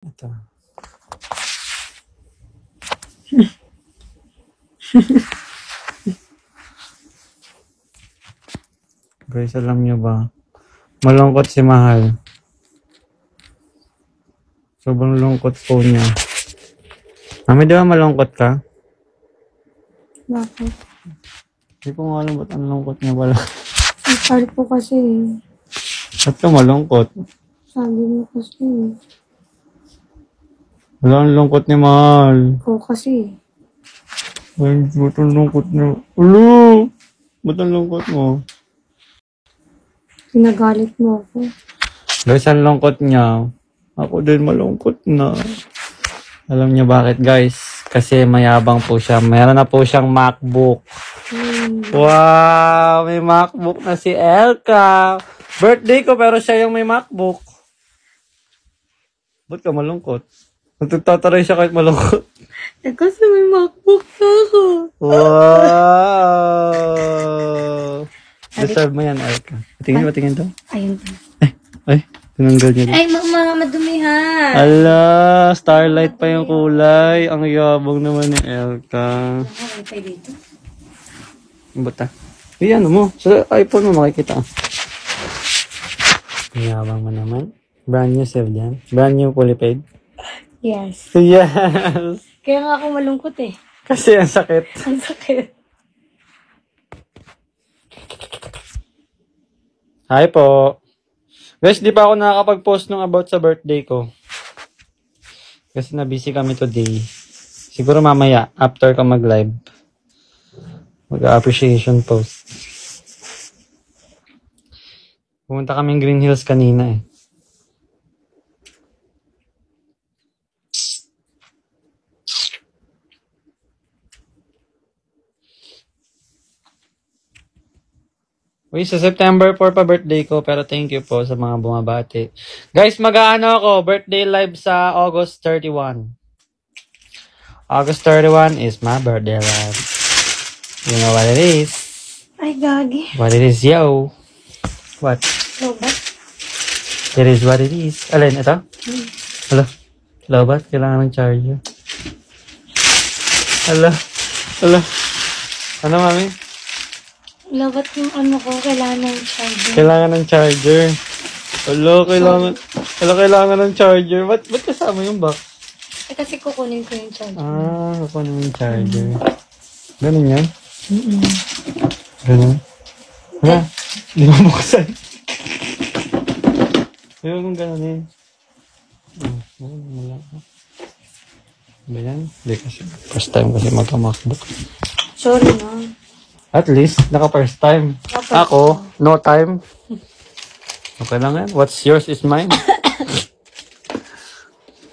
Ito. Guys, alam nyo ba? Malungkot si Mahal. Sobrang lungkot po niya. Mami, di ba malungkot ka? Bakit? Hindi ko nga alam ba't ang lungkot niya pala. Sorry po kasi. Ba't ka malungkot? Sabi mo kasi. Wala ang lungkot ni Mahal. Ikaw kasi. Ay, ba't ang lungkot niya? Ulo! Ba't ang lungkot mo? Pinagalit mo ako. Guys, ang lungkot niya. Ako din malungkot na. Alam niyo bakit, guys? Kasi mayabang po siya. Meron na po siyang MacBook. Wow! May MacBook na si Elka. Birthday ko pero siya yung may MacBook. Ba't ka malungkot? Nagtataray siya kahit malungkot. Eh kasi may MacBook na ako. Wow! Deserve mo yan, Elka. Patingin daw. Ayun pa. Ay, tinanggal niya. Ay, madumihan. Ala, starlight pa yung kulay. Ang yabang naman ni Elka. Ay, pa dito. Bata. Ay, ano mo? Sa iPhone mo makikita. Ang yabang mo naman. Brand new save dyan. Brand new fully paid. Yes. Yes! Kaya nga ako malungkot eh. Kasi ang sakit. Ang sakit. Hi po. Guys, di pa ako nakakapag-post nung about sa birthday ko. Kasi na-busy kami today. Siguro mamaya, after ka mag-live. Mag-appreciation post. Pumunta kaming Green Hills kanina eh. Uy, sa September 4 pa birthday ko, pero thank you po sa mga bumabati. Guys, mag-aano ako, birthday live sa August 31. August 31 is my birthday live. You know what it is? Ay, gagi. What it is, yo? What? Lobat? It is what it is. Alin, ito? Hala. Lobat, kailangan ng charger. Hala. Hala. Ano, mami? Lobat yung ano ko, kailangan ng charger. Kailangan ng charger. Kailangan ng charger. Ba't kasama yung box? Eh kasi kukunin ko yung charger. Kukunin mo yung charger. Ganun yan? Mm-mm. Ganun? Hala, di mo buksan. Ayaw kong ganun eh. Wala. Ba yan? Hindi kasi. First time kasi magka-MacBook. Sorry na. At least, naka-first time. Ako, no time. Okay lang yan. What's yours is mine.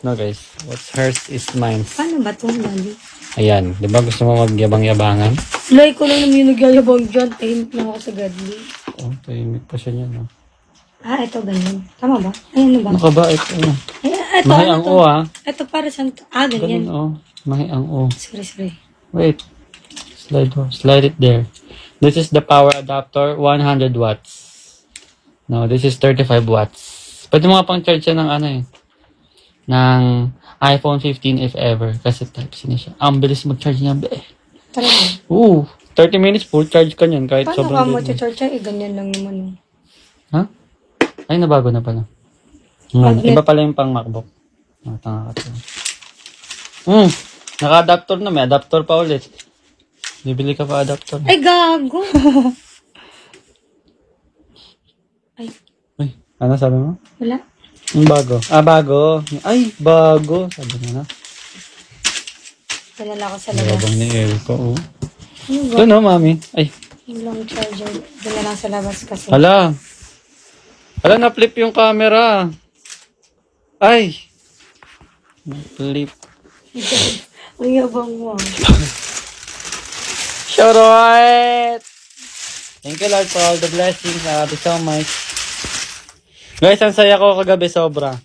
No guys, what's hers is mine. Paano ba itong lali? Ayan, di ba gusto mo magyabang-yabangan? Like ko lang naman yung nagyayabang dyan. Tahimik lang ako sa Godly. Oh, tahimik pa siya niyan. No? Ito ganyan. Tama ba? Ayan na ba? Nakabait. Ano? Ito, Mahi ang O ah. Ito para saan? Ganyan. Ganun oh. Mahi ang O. Sorry. Wait. Slide it there. This is the power adapter, 100 watts. No, this is 35 watts. Pwede mo nga pang charge siya ng ano eh. Ng iPhone 15 if ever. Kasi Type-C na siya. Ang bilis mag-charge niya. Talaga? 30 minutes full charge ka niyan kahit Paano sobrang ka mo charge siya? Ganyan lang naman. Ha? Ay, nabago na pala. Iba pala yung pang MacBook. Tanga ka to. Naka-adapter na. May adapter pa ulit. Bibili ka pa adapter. Ay, gago! Ay. Uy, ano sabi mo? Wala. Yung bago. Bago. Ay, bago. Sabi mo na. Dinala ko sa labas. Labang ni Elko, oh. Ano ba? Doon, mami. Ay. Yung long charger. Dinala sa labas kasi. Hala, na-flip yung camera. Ay. Na-flip. Ang yabang mo. Alright. Thank you Lord for all the blessings. I love you so much. Guys, ang saya ko kagabi sobra.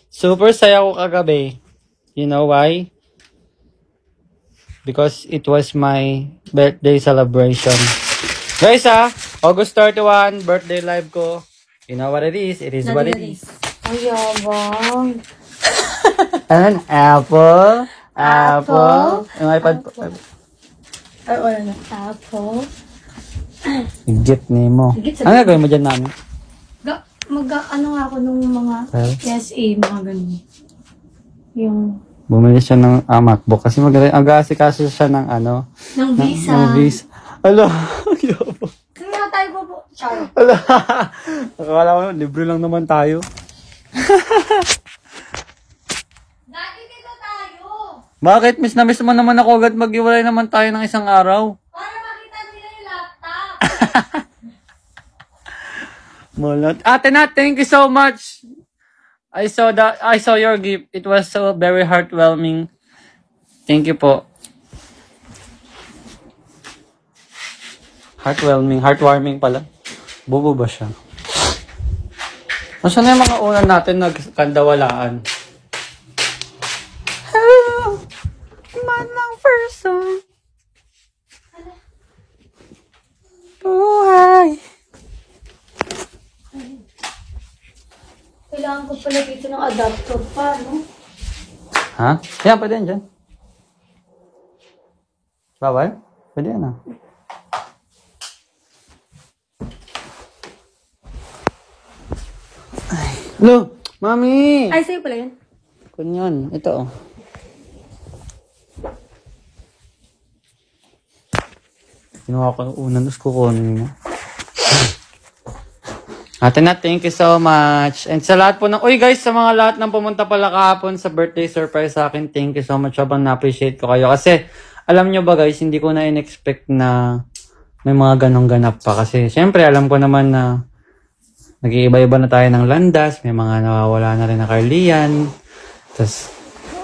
Super saya ko kagabi. You know why? Because it was my birthday celebration. Guys August 31, birthday live ko. You know what it is? It is what it is. Ang yabang. Ano? Apple? Apple? Yung iPad po. Ay, wala na. Apple. Higit ni mo. Higit sa- Ano gagawin mo dyan namin? Ano nga ako nung mga Well? SA, mga ganun. Yung, Bumili siya ng MacBook kasi magaling. Aga-asikaso siya ng ano? ng visa. Ng visa. Ala, yabo. Kaya nga tayo po. Char. Ala. Akala ko, libre lang naman tayo. Dati dito tayo. Bakit? Miss na miss mo naman ako agad mag-iwalay naman tayo ng isang araw. Para makita nila yung laptop. Mulot. Ate Nat, thank you so much. I saw your gift. It was so very heartwarming. Thank you po. Heartwarming pala. Bubo ba siya? Nasaan na yung mga unan natin nagkandawalaan? Hello, manang person. Buhay. Kailangan ko pala dito ng adapter pa, no? Ha? Yan, pwede yan dyan. Bawal? Pwede yan ah. Hello, Mami! Ay, sa'yo pala yun. Kunyon, ito oh. Kinuha ko yung unan, tapos kukunin mo. Ate Nat, thank you so much. And sa lahat po ng... Uy guys, sa mga lahat ng pumunta pala kahapon sa birthday surprise sa akin, thank you so much. Sobrang na-appreciate ko kayo. Kasi, alam nyo ba guys, hindi ko na in-expect na may mga ganong ganap pa. Kasi, syempre, alam ko naman na nag-iiba-iba na tayo ng landas. May mga nawawala na rin na Carlian. Tapos,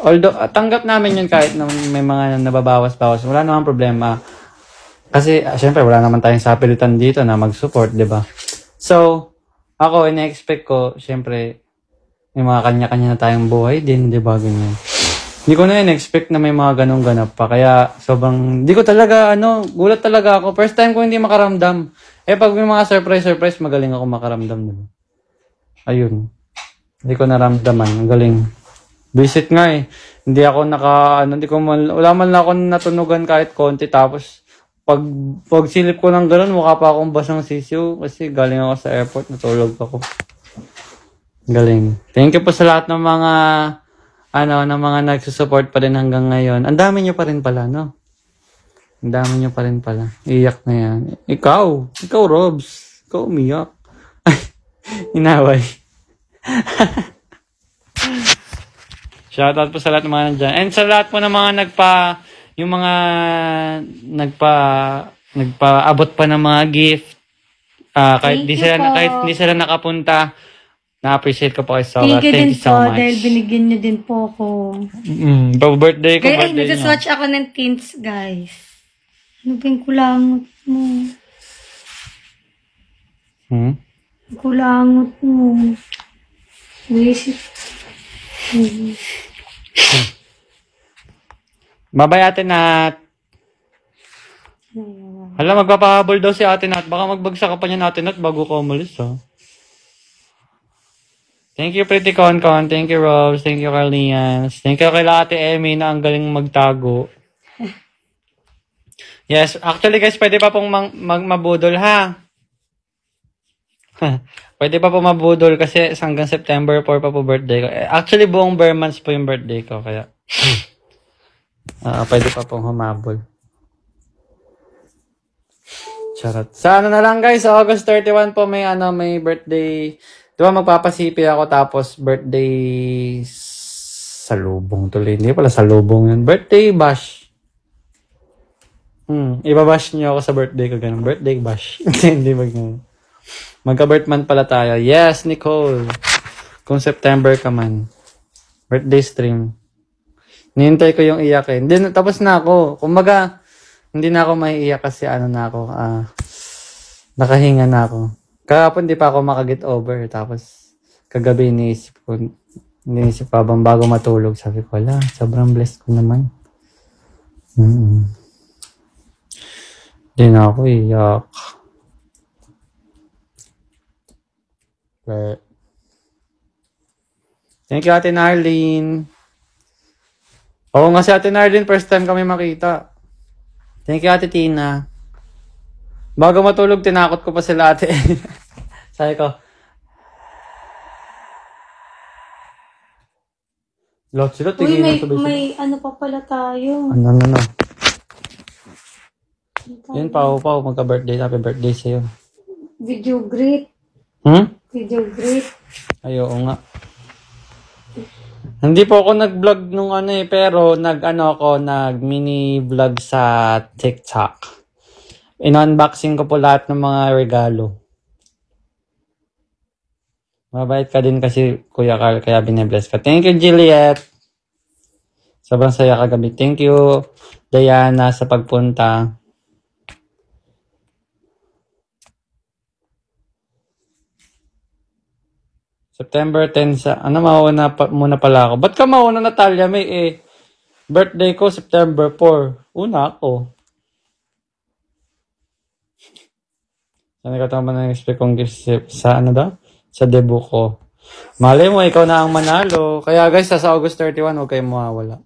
although, tanggap namin yun kahit na may mga nababawas-bawas. Wala namang problema. Kasi, syempre, wala naman tayong sapilitan dito na mag-support, di ba? So, ako, ina-expect ko, syempre, may mga kanya-kanya na tayong buhay din, di ba, ganyan. Hindi ko na in-expect na may mga ganong ganap pa. Kaya, sobrang, di ko talaga, gulat talaga ako. First time ko hindi makaramdam. Pag may mga surprise, magaling ako makaramdam. Diba? Ayun. Hindi ko naramdaman. Ang galing. Visit nga eh. Hindi ako wala man lang ako natunugan kahit konti. Tapos, pag silip ko ng gano'n, mukha pa akong basang sisiyo kasi galing ako sa airport, natulog ako. Galing. Thank you po sa lahat ng mga nagsusupport pa rin hanggang ngayon. Ang dami nyo pa rin pala, no? Ang dami nyo pa rin pala. Iyak na yan. Ikaw, Robs. Ikaw umiyak. Ay, inaway. Shoutout po sa lahat ng mga nandyan. And sa lahat po ng mga yung mga nagpaabot pa ng mga gift, kahit hindi sila nakapunta, na-appreciate ko po kayo so much. Thank you so much. Dahil binigyan nyo din po ako. Pa-birthday ko, Ay, birthday nag-swatch ako ng tints, guys. Ano ba yung kulangot mo? Kulangot mo. Visit. Babay Ate Nat. Hala, magpapahabol daw si Ate Nat. Baka magbagsak ka pa niya Ate Nat bago ka umalis, ha? Thank you, Pretty Concon. Thank you, Rose. Thank you, Carlians. Thank you kay Ate Emmy na ang galing magtago. Yes, actually guys, pwede pa pong mabudol, ha? Pwede pa po mabudol kasi hanggang September 4 pa po birthday ko. Actually, buong bare months po yung birthday ko, kaya... pwede pa pong humabol. Charot. Sa na lang guys, sa August 31 po may birthday. Diba magpapasipi ako tapos birthday salubong tuloy. Hindi pala salubong yun. Birthday bash. Ibabash niyo ako sa birthday ko ganun. Birthday bash. Hindi magka-birthman pala tayo. Yes, Nicole. Kung September ka man. Birthday stream. Nihintay ko yung iyakin. Then, tapos na ako. Kumbaga, hindi na ako maiiyak kasi nakahinga na ako. Kahapon di pa ako makaget over. Tapos, kagabi iniisip ko habang bago matulog. Sabi ko, wala, sobrang blessed ko naman. Hindi na ako iyak. Thank you, Ate Narlene. Oo nga si Ate Nardin, first time kami makita. Thank you, Ate Tina. Bago matulog, tinakot ko pa sila, ate. Sabi ko, lot sila, Uy, tingin may, na sabay sila. may ano pa pala tayo. Ano. Yun, Pao, magka-birthday. Happy birthday sa'yo. Video greet. Video greet. Ay, oo nga. Hindi po ako nag-vlog nung ano pero nag-mini vlog sa TikTok. In-unboxing ko po lahat ng mga regalo. Mabait ka din kasi, Kuya Carl, kaya bine-bless ka. Thank you, Juliet. Sobrang saya kagabi. Thank you, Diana, sa pagpunta. September 10 sa... Ano, mauna muna pala ako. Ba't ka mauna, Natalia? May birthday ko, September 4. Una ako. Saan ka tama na expect kong gift sa ano daw? Sa debut ko. Malay mo, ikaw na ang manalo. Kaya guys, sa August 31, huwag kayong mawawala.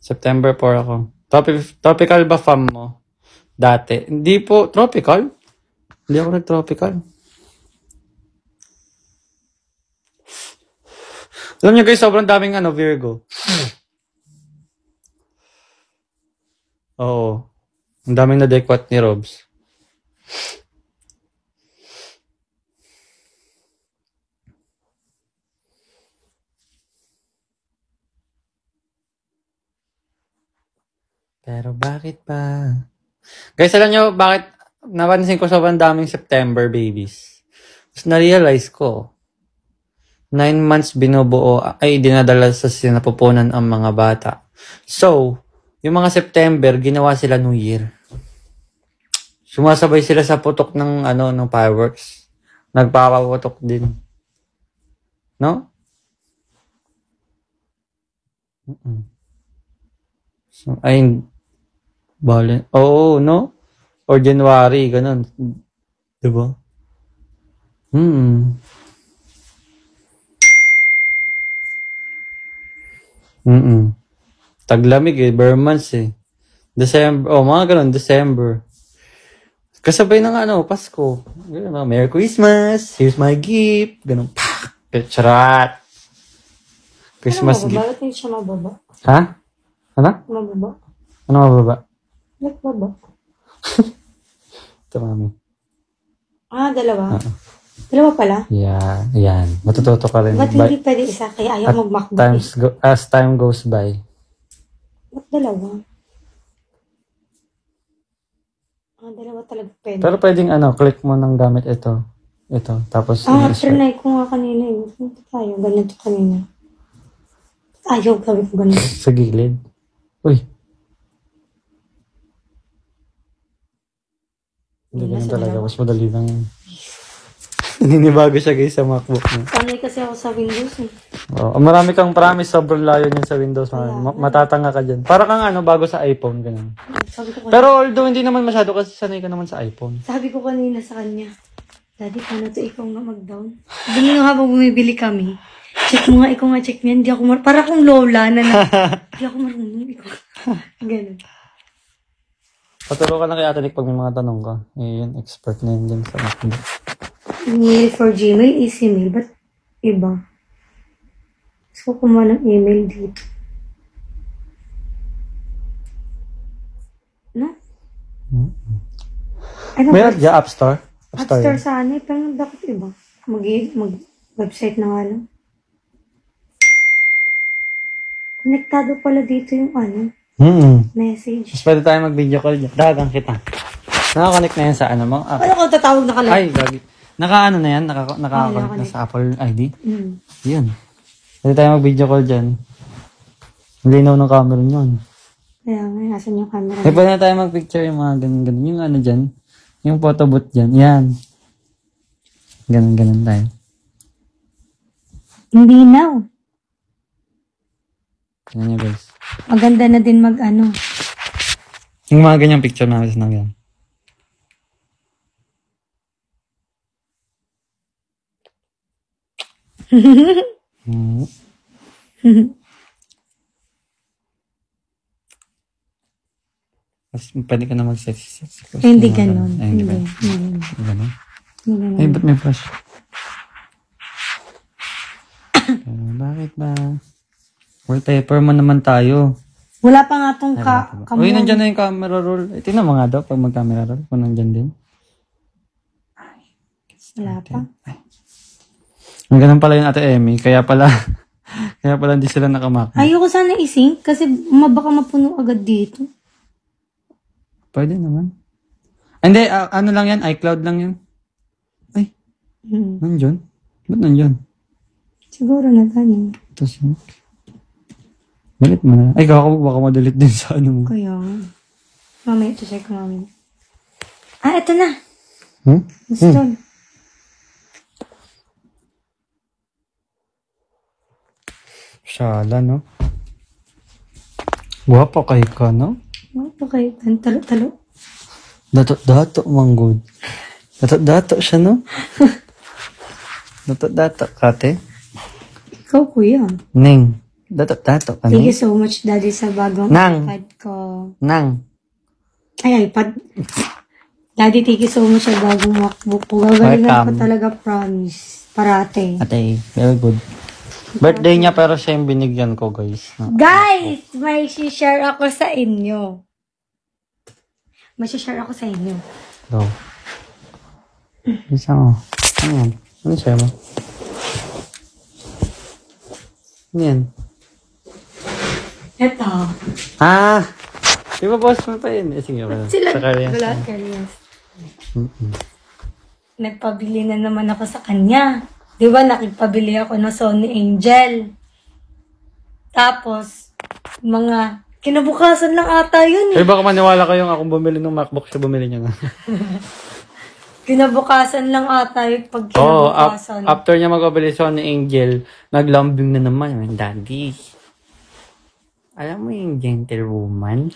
September 4 ako. Tropical ba fam mo? Dati. Hindi po. Tropical? Hindi ako nag-tropical. Alam niyo guys, sobrang daming Virgo. Oo. Ang daming na-dekwat ni Robs. Pero bakit pa? Guys, alam nyo, bakit napansin ko sobrang daming September babies? Tapos na-realize ko, 9 months binubuo, ay dinadala sa sinapupunan ang mga bata. So, yung mga September, ginawa sila New Year. Sumasabay sila sa putok ng ng fireworks. Nagpapaputok din. No? So, ay, bale. Oo, no? Or January, ganun. Diba? Taglamig bare months December, mga ganun, December. Kasabay ng Pasko. Merry Christmas, here's my gift, ganun, charat. Christmas Ano gift. mababa? Ba't hindi siya mababa? Ha? Ano? Mababa? Ano mababa? Like baba? Ito, mami. Dalawa? Dalawa pala? Yeah, yan. Matututo ka rin. Ba't hindi pwede isa? Kaya ayaw mag-MacBook As time goes by. Ba't dalawa? Dalawa talaga pwede. Pero pwedeng click mo ng gamit ito. Ito. Tapos, trinay ko nga kanina Ganito tayo. Ganito kanina. Ayaw gawin ko ganito. sa gilid. Uy. Hindi ganun talaga. Mas madali lang yan. Ninibago siya guys sa MacBook mo. Sanay kasi ako sa Windows Oh, marami kang promise. Sobrang layo niyan sa Windows. Matatanga ka dyan. Para kang bago sa iPhone. Ganun. Sabi ko Pero although hindi naman masyado kasi sanay ka naman sa iPhone. Sabi ko kanina sa kanya, Daddy, paano to ikaw nga mag-down? Sabi nga habang bumibili kami, check mo nga, ikaw nga check niyan. Hindi ako para akong lola na hindi ako marunong. Ikaw. Ganun. Paturo ka lang kay Ate Nick pag may mga tanong ka. Yun, expert na yun dyan sa MacBook. Email for Gmail, easy mail. Ba't iba? Gusto ko kumuha ng email dito. No? Ano May ba? App Store? App Store sana pero dapat iba. Mag-website na nga lang. Konektado pala dito yung message. Mas pwede tayo mag-video call dyan. Dagang kita. Naka-connect na yan sa mo? Ano ko tatawag na ka lang? Ay, gagi. Naka-ano na yan? Naka-connect na sa Apple ID? Yan. Pwede tayo mag-video call dyan. Linaw ng camera nyon. Kaya nga, nasan yung camera? Pwede na tayo mag-picture yung mga ganun-ganun. Yung dyan. Yung photo booth dyan. Yan. Ganun-ganun tayo. Hindi na. Yan nyo guys. Maganda na din Yung mga ganyang picture namin sa nagyan. Tapos pwede ka na mag-sexy pose. Hindi ganon. Ay, hindi ba? Ganon? Ay, ba't may flash? Bakit ba? Wallpaper mo naman tayo. Wala pa nga tong Uy, nandyan na yung camera roll. Eh, tingnan mo nga daw pag mag-camera roll. Kung nandyan din. Wala pa. Ang ganun pala yung Ate Emmy. Kaya pala hindi sila nakamak. Ayoko sana isync kasi baka mapuno agad dito. Pwede naman. Hindi, ano lang yan? iCloud lang yan. Ay, nandyan? Ba't nandyan? Siguro na tayo. Ito sync. Delete mo na. Ay, baka ma-delete din sa ano mo. Kaya, mamaya ito check ko mamaya. Ah, ito na. Gusto. Shala, no? Guwapa kay ka, no? Okay, talo-talo. Dato, manggod. Dato siya, no? Dato, kate. Ikaw, kuya. Ning. Dato, ka, Thank you so much, Daddy, sa bagong iPad ko. Ay, iPad. Daddy, thank you so much sa bagong MacBook ko. Gagalingan ko talaga, promise. Parate. Ate, very good. Birthday niya pero siya yung binigyan ko, guys. No? Guys, may share ako sa inyo. Go. Isa mo. Ano yan? Ano share mo? Ano yan? Ito. Di ba boss mo pa yun? Sige ba? Sila, sa Karyas. wala Karyas. Nagpabili na naman ako sa kanya. Di ba, nakipabili ako ng Sony Angel. Tapos, kinabukasan lang ata yun eh. Baka maniwala kayong akong bumili ng MacBook, siya bumili niya na. Kinabukasan lang ata yung pag kinabukasan. After niya magpabili Sony Angel, naglambing na naman. Daddy, alam mo yung gentlewoman?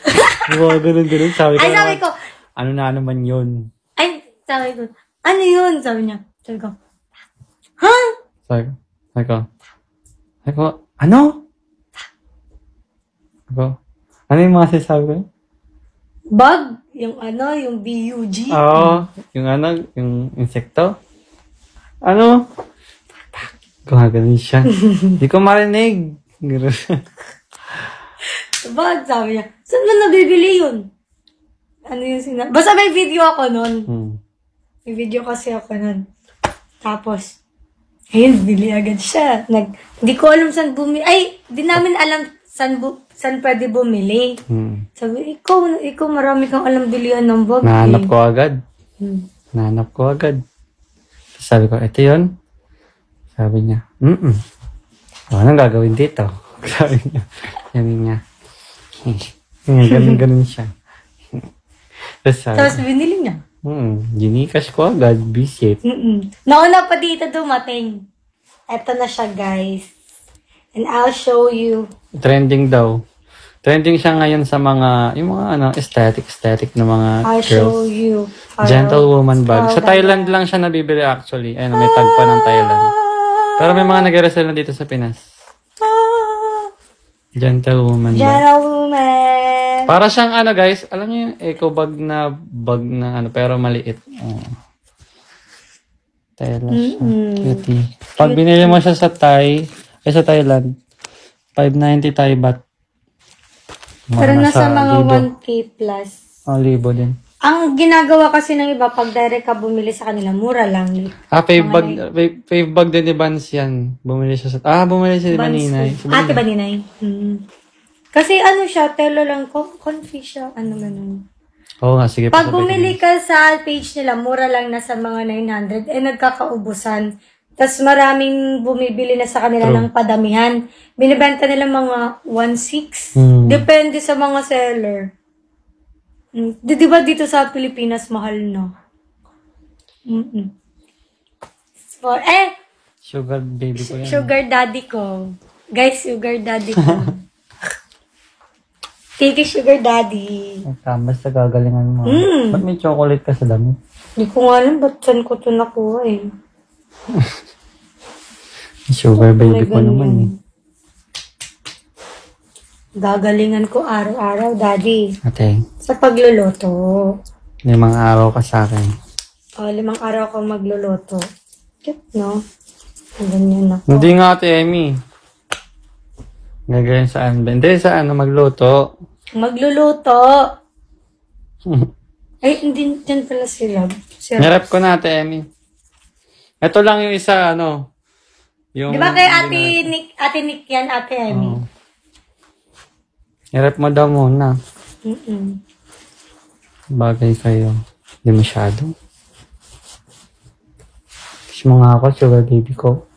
Ganun. Sabi ko, ano na naman yun? Sabi ko, ano yun? Sabi niya. Sabi ko, ha? Sabi ko, ano? Ano yung mga sinasabi ko? Bug? Yung BUG? Oo, yung insekto. Ano? Gumaganon siya. Di ko marinig. Bug, sabi niya. Saan mo nabibili yun? Ano yung sinabi? Basta may video ako nun. May video kasi ako nun. Tapos, ayun, bili agad siya. Hindi ko alam saan bumili. Ay, di namin alam saan pwede bumili. Sabi, ikaw marami kang alam bilihan ng bag. Nahanap ko agad. Sabi ko, ito yun. Sabi niya, anong gagawin dito? Sabi niya, ganun siya. Tapos binili niya. Ginikas ko agad, visit. Nauna pa dito dumating. Eto na siya, guys. And I'll show you. Trending daw. Trending siya ngayon sa yung mga aesthetic na mga I'll girls. show you. Gentlewoman bag. Sa Thailand lang siya nabibili actually. Ayun, may tag pa ng Thailand. Pero may mga nag-resell na dito sa Pinas. Gentlewoman bag. Gentlewoman. Para siyang guys, alam niyo yung eco bag na pero maliit. Thailand siya. Cutie. Pag binili mo siya sa sa Thailand, 590 Thai baht. Pero nasa mga 1K plus. Libo din. Ang ginagawa kasi ng iba, pag direct ka bumili sa kanila, mura lang. Fave bag din ni Vans yan. Bumili siya bumili siya ni Baninay. Ate Baninay. Kasi siya, telo lang, comfy siya, ganun. Oo nga, sige. Pag bumili ka sa page nila, mura lang nasa mga 900, nagkakaubusan. Tapos maraming bumibili na sa kanila ng padamihan. Binibenta nila mga 1.6. Depende sa mga seller. Di ba dito sa Pilipinas, mahal na? Sugar baby ko yan. Sugar daddy ko. Guys, sugar daddy ko. Tiki sugar daddy. Basta gagalingan mo. Ba't may chocolate ka sa dami? Hindi ko nga alam ba't saan ko ito nakuha eh. Sugar baby ko naman eh. Gagalingan ko araw-araw, Daddy. Ate, Sa pagluluto. 5 araw ka sa akin. 5 araw ako magluluto. Cute, no? Ganyan ako. Hindi nga, Ate Emmy. Gagaling saan ba? Hindi, saan magluto. Magluluto. Ay, hindi dyan pala sila. Narap ko na, Ate Emmy. Ito lang yung isa, yung... Di ba kay Ate Nick yan, Ate Emmy? Oh. Narap mo daw muna. Bagay kayo. Hindi masyado. Kiss mo nga ako, sugar baby ko.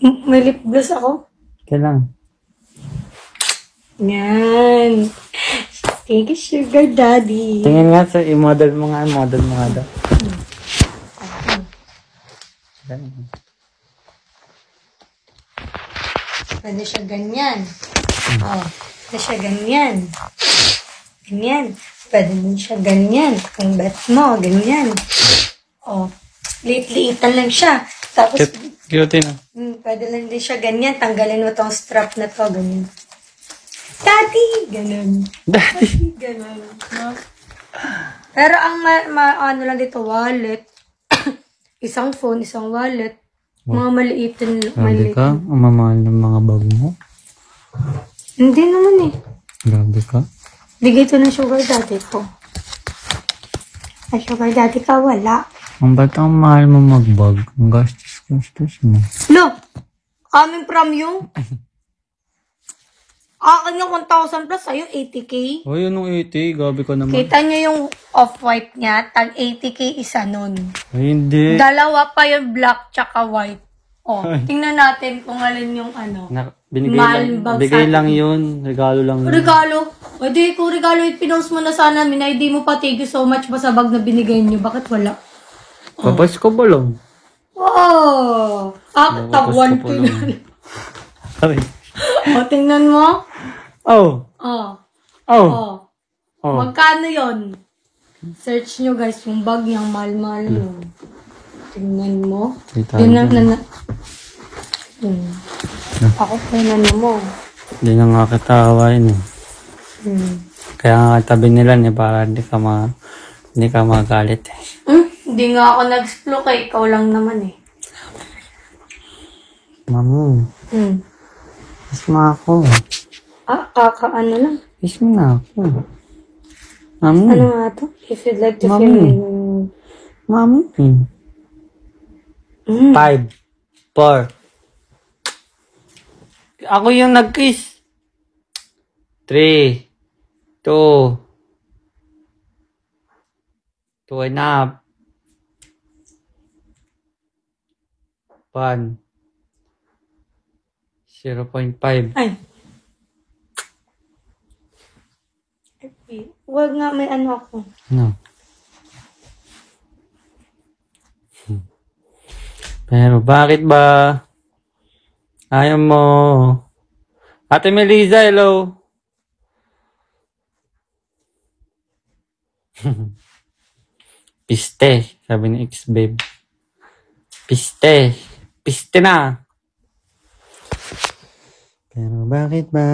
May lip gloss ako. Kailan? Yan. Thank you, sugar daddy. Tingin nga sa i-model mo nga. Model mo nga daw. Pwede siya ganyan. Oh, pwede siya ganyan. Ganyan. Pwede din siya ganyan. Ang bet mo, ganyan. Oh, liit-liitan lang siya. Tapos, Cute na. pwede lang din siya ganyan. Tanggalin mo tong strap na to, ganyan. Daddy! Ganun. Daddy! Ganun. No? Pero ang ano lang dito, wallet. Isang phone, isang wallet. Mga maliitin. Grabe ka? Ang mamahal ng mga bag mo? Hindi naman eh. Grabe ka? Bigay ito ng sugar daddy ko. Ay, sugar daddy ka, wala. Ang ba't ang mahal mo mag-bag? Ang gastos mo. Lo! Coming from you? Akin yung 1,000 plus, sa'yo 80k. Oh, yun yung 80. Gabi ko naman. Kita nyo yung off-white niya, tag 80k isa nun. Ay, hindi. Dalawa pa yung black tsaka white. Oh, Ay. tingnan natin kung alin yung ano. Binigay Mahal lang, bag bigay sa lang atin. yun. Regalo lang yun. Regalo? O di, kung regalo yung pinost mo na sana, minay mo pa, thank you so much ba sa bag na binigay niyo. Bakit wala? Papas ko ba lang? Wow! Tag 1 ko na. Ay. O, tingnan mo. Oh. Oh. Oh. Oh. Oh. Magkano yon? Search nyo guys, yung bag niyang mahal-mahal yun. Tingnan mo. Yun na. Ako pa yun mo. Hindi na nga katawain eh. Kaya nga tabi nila para hindi ka magalit eh. Hindi nga ako nag-explore kay ikaw lang naman eh. Mami. Kiss mo ako. Kakaano lang. Kiss mo na ako. Mami. Ano nga to? If you'd like to Mami. feel me. Mami. 5, 4. Ako yung nag-kiss. 3, 2. 2 and a half. 1. 0.5. Ay. Huwag nga, may ano ako. No. Pero bakit ba? Ayaw mo. Ate Melissa, hello. Piste, sabi ni ex-babe. Piste. Piste na. Pero bakit ba?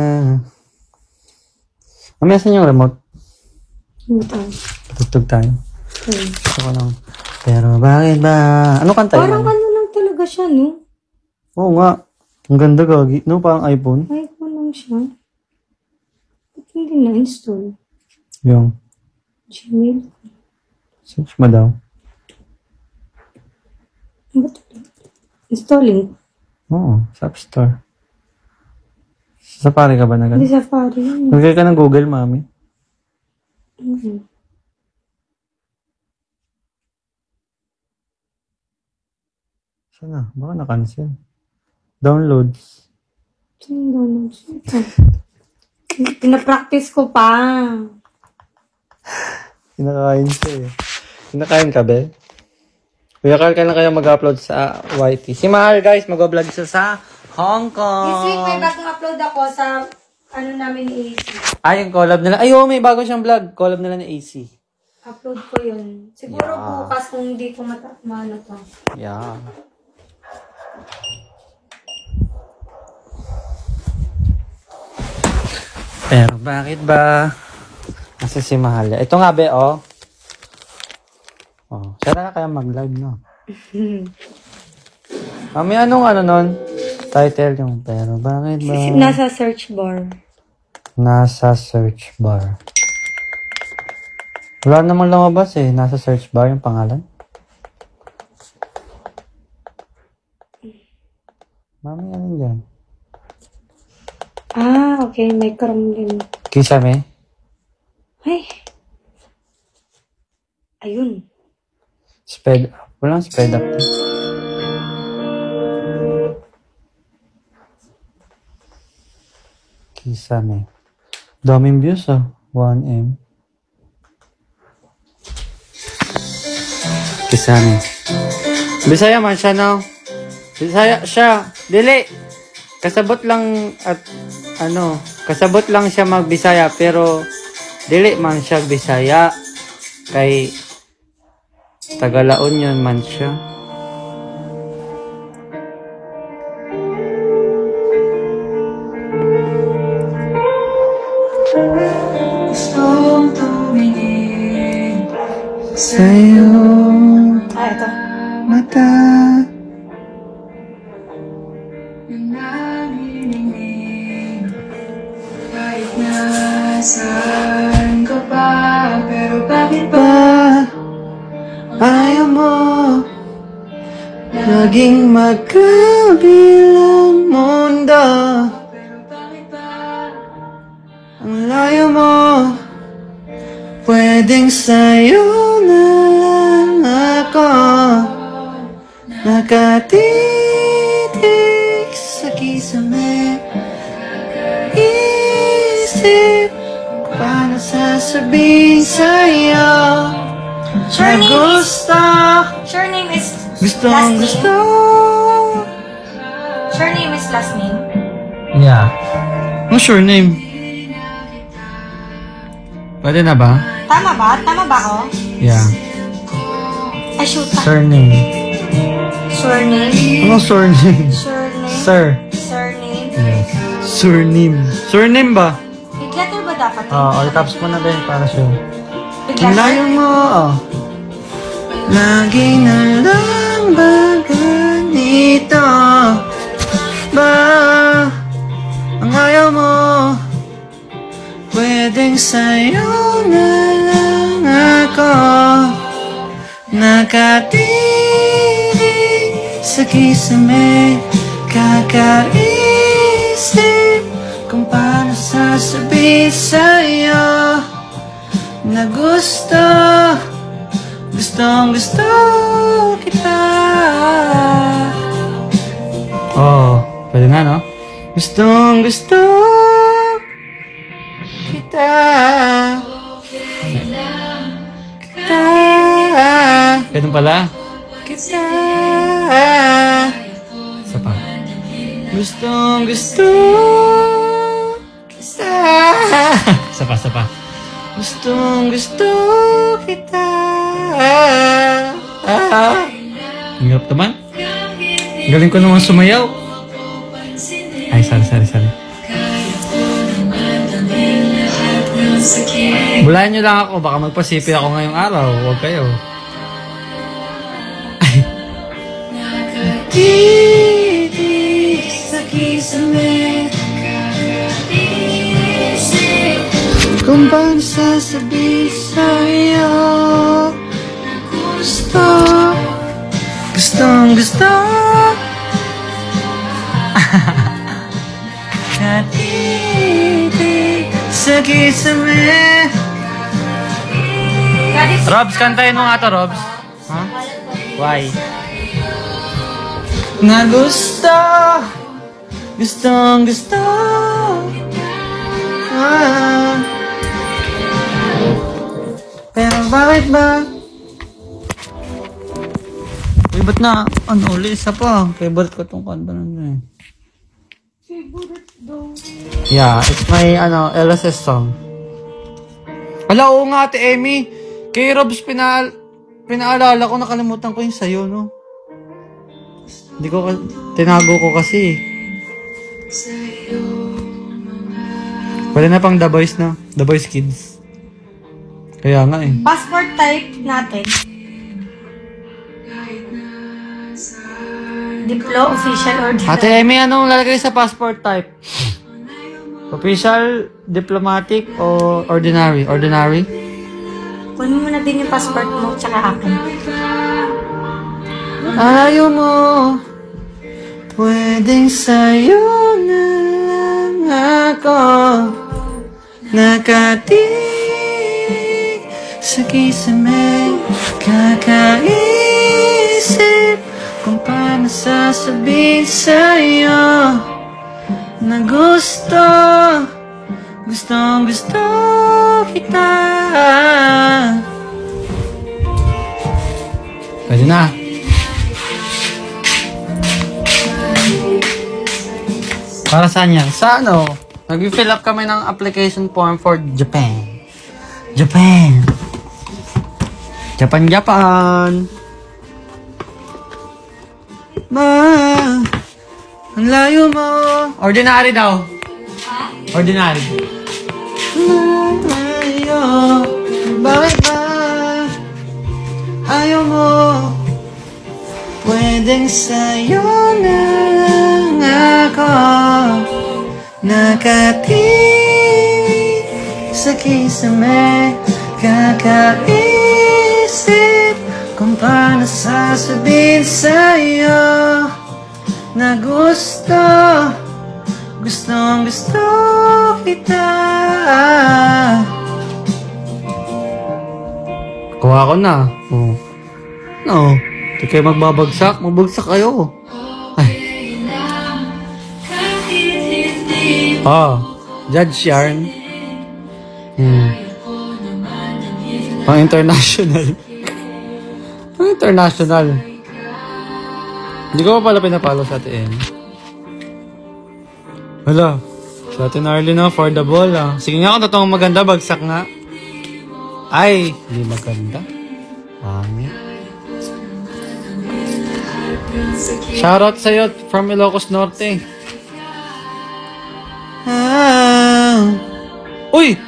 Mamayasan yung remote. Ito. Tutugtog tayo. Gusto ko lang. Pero bakit ba? Ano kanta yun? Parang ano lang talaga siya, no? Oo nga. Ang ganda gagi. No, parang iPhone. iPhone lang siya. Ba't hindi na-install? Yung. Gmail. Search mo daw. Ba't ito? Installing. Oo. Sa App Store. Sa Safari ka ba na Hindi gano'n? Safari yun. Nagkaya ka ng Google, mami. Saan na? Baka na-cancel. Downloads. Saan downloads? Ito. Pinapractice ko pa. Kinakain siya eh. Kinakain ka, be? Kuya Carl, kailan kayo mag-upload sa YT? Si Mahal, guys, mag-vlog siya sa Hong Kong. This week may bagong upload ako sa ano namin ni AC. Ay, yung collab nila. Ay, may bago siyang vlog. Collab nila ni AC. Upload ko yun. Siguro bukas kung hindi ko maano to. Yeah. Pero bakit ba? Nasa si Mahalia. Ito nga, be, oh. Oh, siya na kaya mag-live, no? May anong ano nun? Title yung, pero bakit ba? Nasa search bar. Nasa search bar. Wala namang lumabas eh. Nasa search bar yung pangalan. Mami, ano dyan? Ah, okay. May karam din. Kisame? Ay. Ayun. Speed up. Walang speed up. Kisame. Daming views ah. 1M. Kisame. Bisaya man siya, no? Bisaya siya. Dili. Kasabot lang at ano, kasabot lang siya magbisaya pero dili man siya Bisaya. Kay Tagalaon yun man siya. Gustong tumingin sa'yo Ito. mata. Kahit nasaan ka pa, pero bakit ba ayaw mo laging magkabilang mundo? Pero bakit ba ang layo mo? Pwedeng sa'yo na lang ako nakatitig sa kisame. Isip paano sasabihin sa'yo na gusto. Sure name is Gusto. Sure name is last name? Yeah. Ano sure name? Pwede na ba? Tama ba? Tama ba ako? Yeah. Ay, shoot. Surname. Surname? Ano surname? Surname? Sir. Surname? Yes. Surname. Surname ba? Big letter ba dapat? All caps mo na ba para sure. Big Ang letter? layo mo, oh. Lagi na lang ba ganito? Ba ang ayaw mo? Pwedeng sa'yo na lang ako nakatitig sa kisame. Kakaisip kung paano sasabihin sa'yo na gusto. Gustong gusto kita. Oh, pwede na, no? Gustong gusto kita. Kita. Ganun pala? Kita. Isa pa. Gustong gusto kita. Isa pa, isa pa. Gustong gusto kita. Ang hirap naman. Galing ko naman sumayaw. Ay, sorry. Bulayan nyo lang ako. Baka magpasipil ako ngayong araw. Huwag kayo. Ay. Kung paano sasabihin sa'yo gusto. Gustong gusto. Katitig sa kisame. Robs, kantayin mo nga to, Robs. Huh? Why? Na gusto. Gustong gusto. Pero bakit ba? Uy, ba't na? Ano ulit? Isa pa. Favorite ko tong kanta na eh. Favorite daw. Yeah, it's my LSS song. Ala, oo nga, Ate Emmy. Kay Robs, pinaalala ko, nakalimutan ko yung sayo, no? Hindi ko, tinago ko kasi. Pwede na pang The Boys, no? The Boys Kids. Kaya nga eh. Passport type natin. Diplo, official, ordinary. Ate Emmy, anong lalagay sa passport type? Official, diplomatic, o ordinary? Ordinary? Kunin mo na din yung passport mo, tsaka akin. Ayaw mo, pwedeng sa'yo na lang ako nakatingin sa kisame, kakaisip kung paano sasabihin sa'yo na gustong gusto kita. Pwede na. Para saan yan? Sa ano? Nag-fill up kami ng application form for Japan. Japan! Japan, Japan! Ma! Ang layo mo! Ordinary daw. Ordinary. Layo. Bakit ba? Ayaw mo. Pwedeng sa'yo na lang ako nakatingin sa kisame, kakaisip kung paano sasabihin sa'yo na gustong gusto kita. Kuha ko na. Oh. No. Hindi kayo magbabagsak. Magbagsak kayo. Ay. Judge Yarn. Pang international. Pang international. Hindi ko pa pala pinapalo sa atin. Hala. Sa atin Arlie na, for the ball Sige nga kung totoong maganda, bagsak nga. Ay, hindi maganda. Pangit. Shoutout sa'yo from Ilocos Norte. Uy!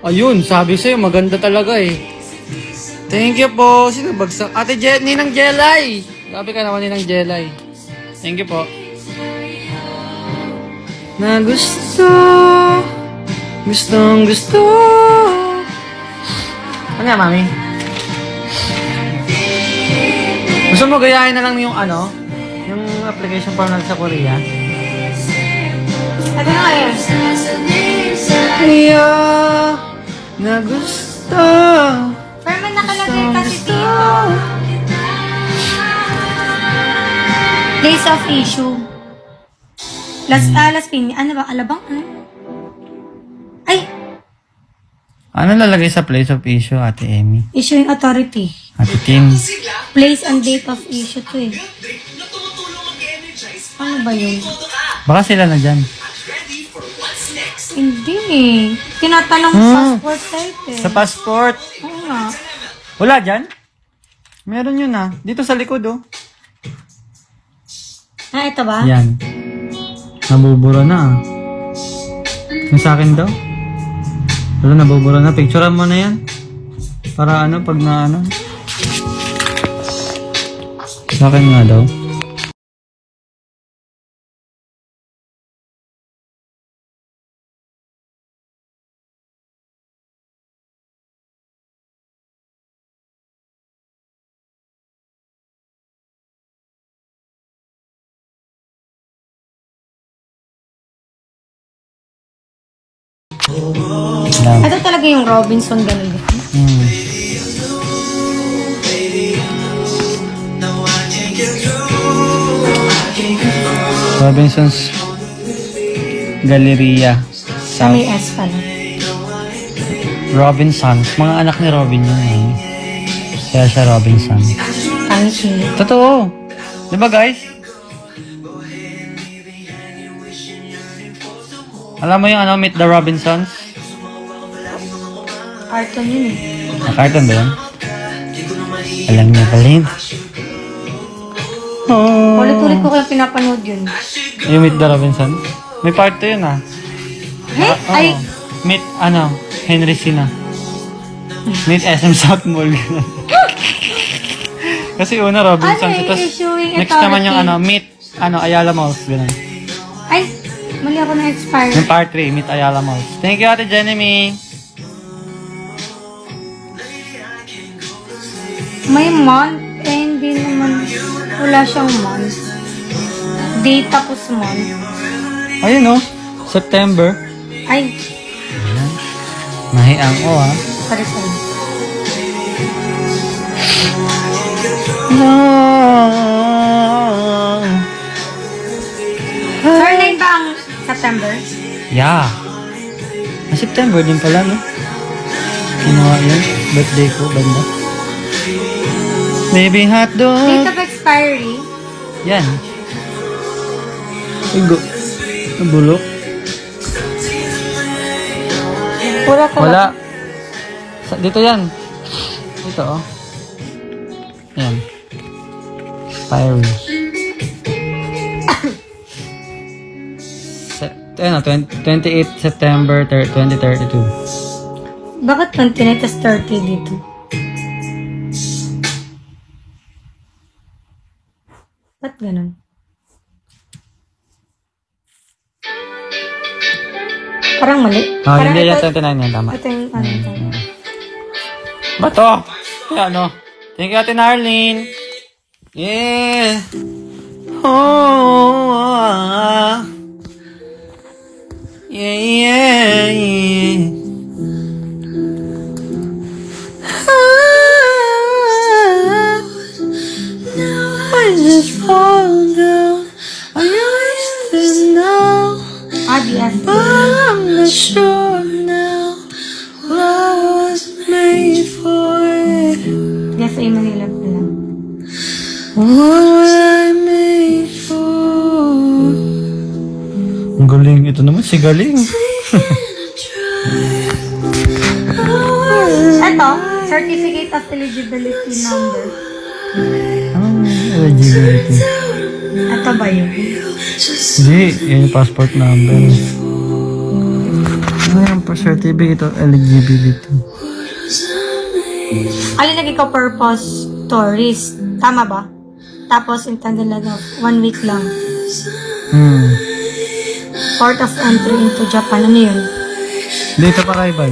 Ayun, sabi sa'yo, maganda talaga eh. Thank you po. Sino bagsak? Ate Ninang Jelay. Sabi ka naman Ninang Jelay. Thank you po. Na gustong gusto. Ano nga, mami? Gusto mo gayahin na lang yung yung application form natin sa Korea? Ano nga yun? Iyo na gusto. Pero may nakalagay kasi dito. Days of issue. Last pin. Ano ba? Alabang? Ay! Ano lalagay sa place of issue, Ate Emmy? Issuing authority. Ate Kim? Place and date of issue to eh. Ano ba yun? Baka sila na dyan. Hindi eh. Tinatanong passport type eh. Sa passport? Oo nga. Wala dyan? Meron yun Dito sa likod Ito ba? Yan. Nabubura na Yung sa akin daw? Wala, nabubura na. Picturean mo na yan. Para pag na Sa akin nga daw. Ito talaga yung Robinson ganun. Robinson's Galleria. Sa may S pala. Robinsons. Mga anak ni Robin yun Kaya siya Robinson. Pangit yun. Totoo. Diba guys? Alam mo yung Meet the Robinsons? Cartoon yun eh. Cartoon ba yun? Alam niyo ba rin? Ulit-ulit ko kaya pinapanood yun. Yung Meet the Robinsons? May part 2 yun Ay! Meet, Henry Sina. Meet SM South Mall. Kasi una, Robinson. Issuing Next naman yung meet, Ayala Malls. Ganun. Ay, mali ako na-expire. Yung part 3, meet Ayala Malls. Thank you, Ate Jenny. May month, hindi naman, wala siyang month. Day tapos month. Ayun, September. Ay, Ayan. Nahiang ha. sorry. No. Surname ba ang September? Yeah. September din pala, no? Kinuha yun. Birthday ko, banda. Baby hotdog. Date of expiry? Yan. Igo. Bulok. Wala. Dito yan. Dito, Yan. Expiry. 28 September 2032. Bakit 29 tas 30 dito? Ba't ganun? Parang mali. Parang Hindi yan 29 yan, tama. Ito yung ito. Bato! Thank you, Ate Narlene. Yeah. Yeah. I just fall down. I know it's now. DF. I'm not sure now what I was made for. DFA Manila pala. What was I made for? Ang galing. Ito naman si Galing. Ito, Certificate of Eligibility Number. Eligibility. Ito ba yun? Hindi. Yan yung passport number. Ano yung certificate of eligibility? Alin lagi ko purpose tourist. Tama ba? Tapos intended lang of 1 week lang. Port of entry into Japan. Ano yun? Date of arrival.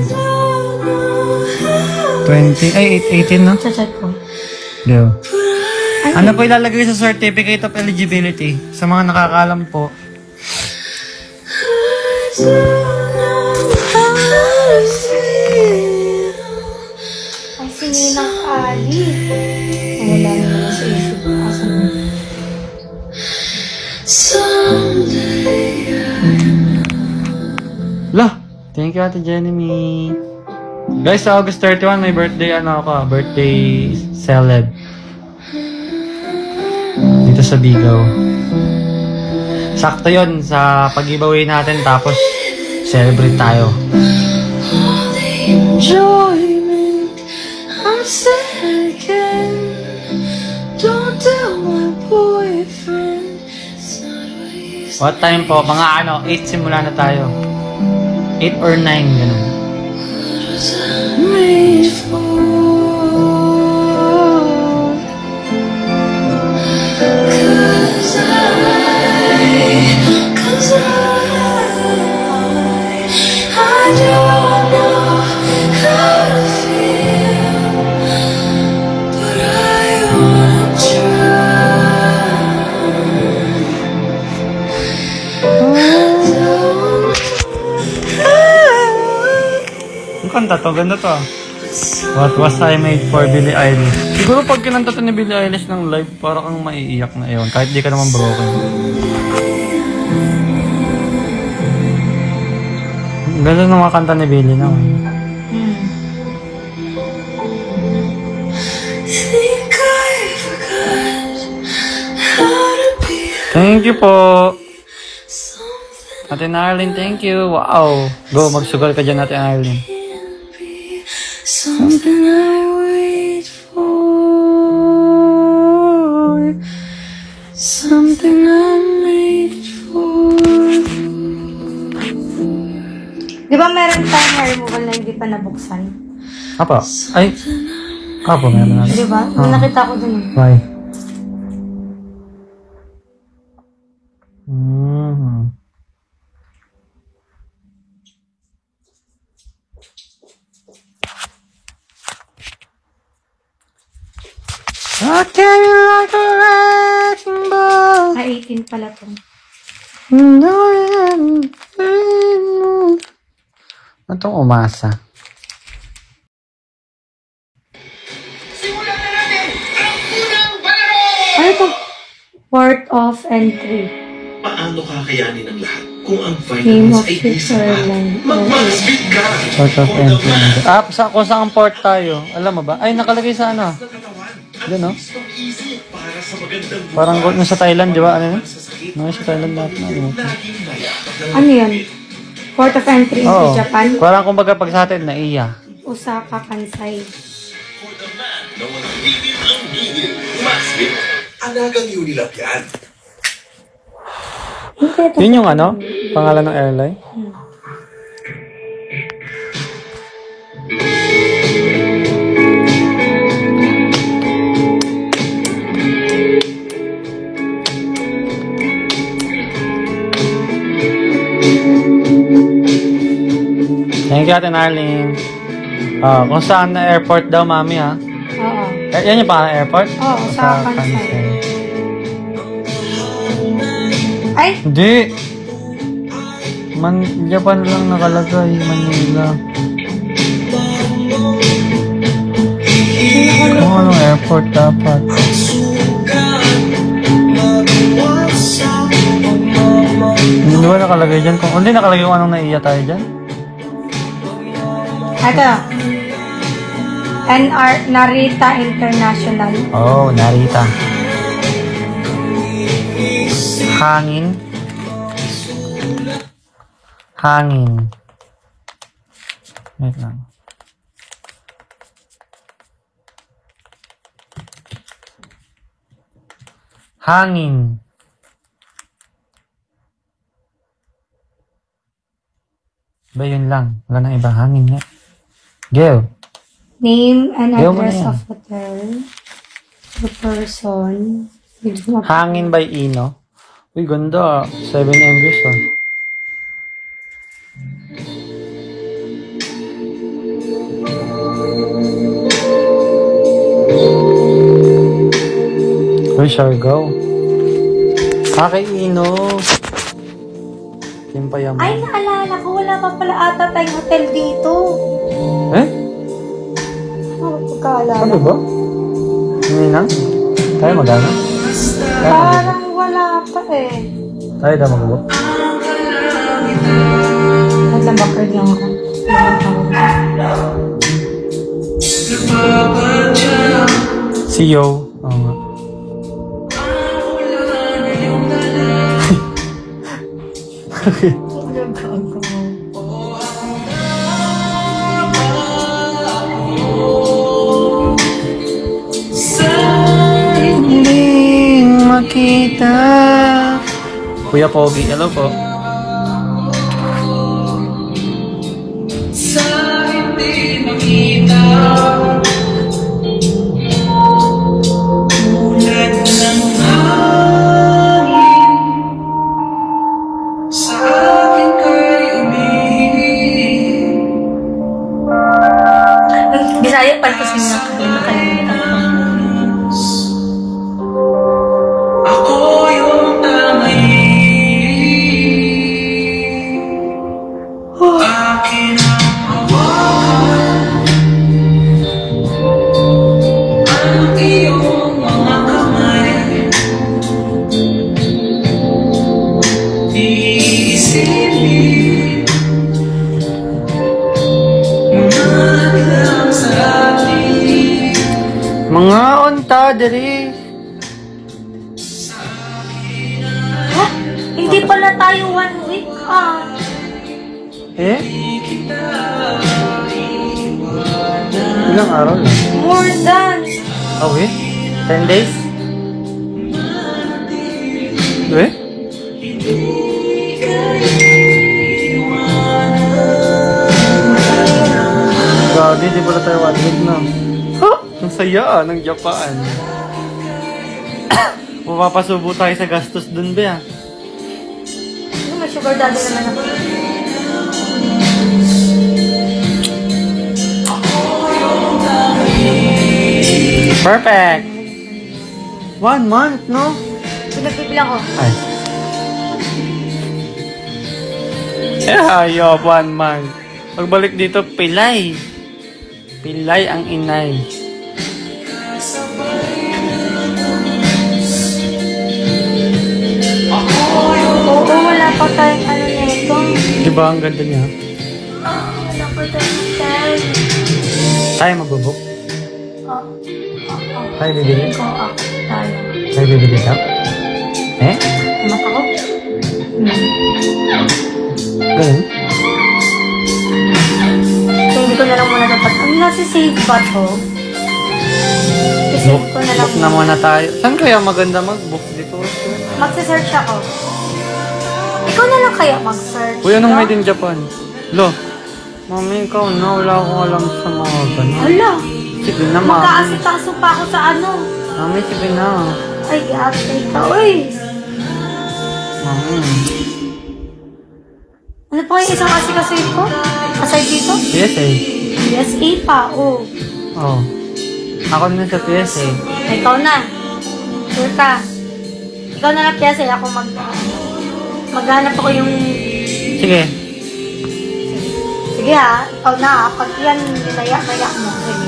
18 no? Check ko. Leo. Ano po ilalagay sa certificate of eligibility? Sa mga nakakaalam po. Ay, singin ng kali. Wala naman sa isip. Asan mo? Lah! Thank you, Ate Jenny. Guys, sa August 31, may birthday, birthday celeb. Dito sa Bigaw. Sakto yun sa pag-giveaway natin, tapos celebrate tayo. Enjoyment, I'm sad again. Don't tell my boyfriend. What time po? Mga 8 simula na tayo. 8 or 9, ganun. Made for. Cause I don't know how to feel, but I wanna try. Ang kanta to, ganda to. What was I made for, Billie Eilish. Siguro pag kinanta to ni Billie Eilish ng live, para kang maiiyak na yun. Kahit di ka naman broken. Ganda ng mga kanta ni Billie naman. Thank you po. Ate Arlene, thank you. Wow. Go, magsugal ka dyan, Ate Arlene. Something I wait for, something I'm made for. Di ba meron tayong hair removal na hindi pa nabuksan? Apo. Ay. Apo, meron na. Di ba? Nung nakita ko dun. Why? Mm. I carry you like a wrecking ball. 18 pala to. Itong umasa. Ano ito? Port of entry. Paano kakayanin ang lahat kung ang Name vitamins of ay di future sapat? line. Mag-maxbit ka! Sort of entry. Kung saan port tayo? Alam mo ba? Ay, nakalagay sa ano? Diyan, no? Para sa magandang Parang gold sa Thailand, di ba? Ano yun? No, sa Thailand lahat na. Ano yan? Port of entry into Oo. Japan? Parang kumbaga pag sa atin, naiya. Osaka, Kansai. For the man na walang limit ang gigil. Maxbit, alagang Unilab yan. Hindi, ito. Yun yung ano? Pangalan ng airline? Thank you, Ate Arlene. Kung saan na airport daw, mami, ha? Oo. Yan yung pangalan ng airport? Oo, Osaka, Kansai. Ay! Hindi. Japan lang nakalagay. Manila. Kung anong airport dapat? Hindi ba nakalagay dyan? Kung hindi nakalagay kung anong naiya tayo dyan? Ito. Narita International. Oh, Narita. Hangin. Hangin. Wait lang. Hangin. Ba yun lang? Wala nang iba. Hangin nga. Gil. Name and Ayaw mo na address yan. of hotel. The person. Hangin by Ino. Uy, ganda. 7 Mbs ah. Uy, Siargao. Kay Ino. Timpayaman. Ay, naalala ko. Wala pa pala ata tayong hotel dito. Eh? Ano pagkaalala? Sabi ba? Hindi na? Tayo magana? Parang wala pa eh. Tayo daw mag-book. Naglambakard lang ako. Si Yo. Oo nga. Muling makita. Kuya Pogi, hello po. Bisaya pa ito siya nakalimutan ko. Ako yung tangay. Akin ang hawakan. Ang iyong mga kamay. Iisipin. Manatlang sa atin. Mga unta diri. Ha? Hindi pala tayo 1 week ah. Eh? Ilang araw lang? More than. Oh, wait? 10 days? Eh? Grabe, di pala tayo 1 week na. Huh? Ang saya ng Japan. Mapapasubo tayo sa gastos dun, be ah. Ano, may sugar daddy naman ako. Perfect! 1 month, no? Pinagbibilang ko. Ay. Ayop, 1 month. Pagbalik dito, pilay. Pilay ang inay. Oo, wala pa tayong ano nito. Diba ang ganda niya? Wala pa tayong time. Tayo magbubuk? Tayo bibili? Ikaw ako, tayo. Tayo bibili daw? Eh? Mata ko? Ganun? So, hindi ko na lang muna dapat. Ano nasa save ba to? Save ko na lang Book na muna tayo. Saan kaya maganda mag-book dito? Magsa-search ako. Ikaw na lang kaya mag-search. Uy, anong no? made in Japan? Lo, mami, ikaw na. Wala akong alam sa mga ganun. Hala, Sige na, mami. magkaasitangso pa ako sa ano. Mami, sige na. Ay, ate ka. Uy, Mami. ano pa yung isang asikasin ko? Aside dito? PSA. PSA pa, oh. Oh. Ako na sa PSA. Ikaw na. Sure ka. Ikaw na lang PSA. Ako maghanap ako yung... Sige. Sige ha, ikaw na ha. Pag yan, nilaya-maya mo. Sige.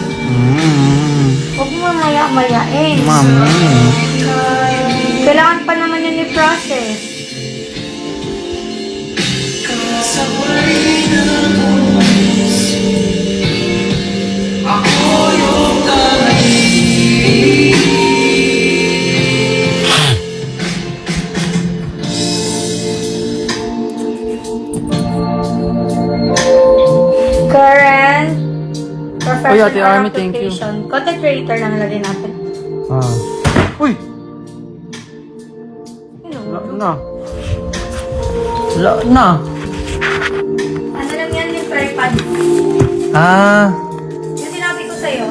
Huwag mo maya-mayain. Mami. Kailangan pa naman yun i-process. Current professional Uy, Ate Army, thank you. occupation. Content creator lang lagay natin. Ah. Uy! Ano? Wala na. Wala na. Ano lang yan yung tripod? Ah. Yung sinabi ko sa'yo.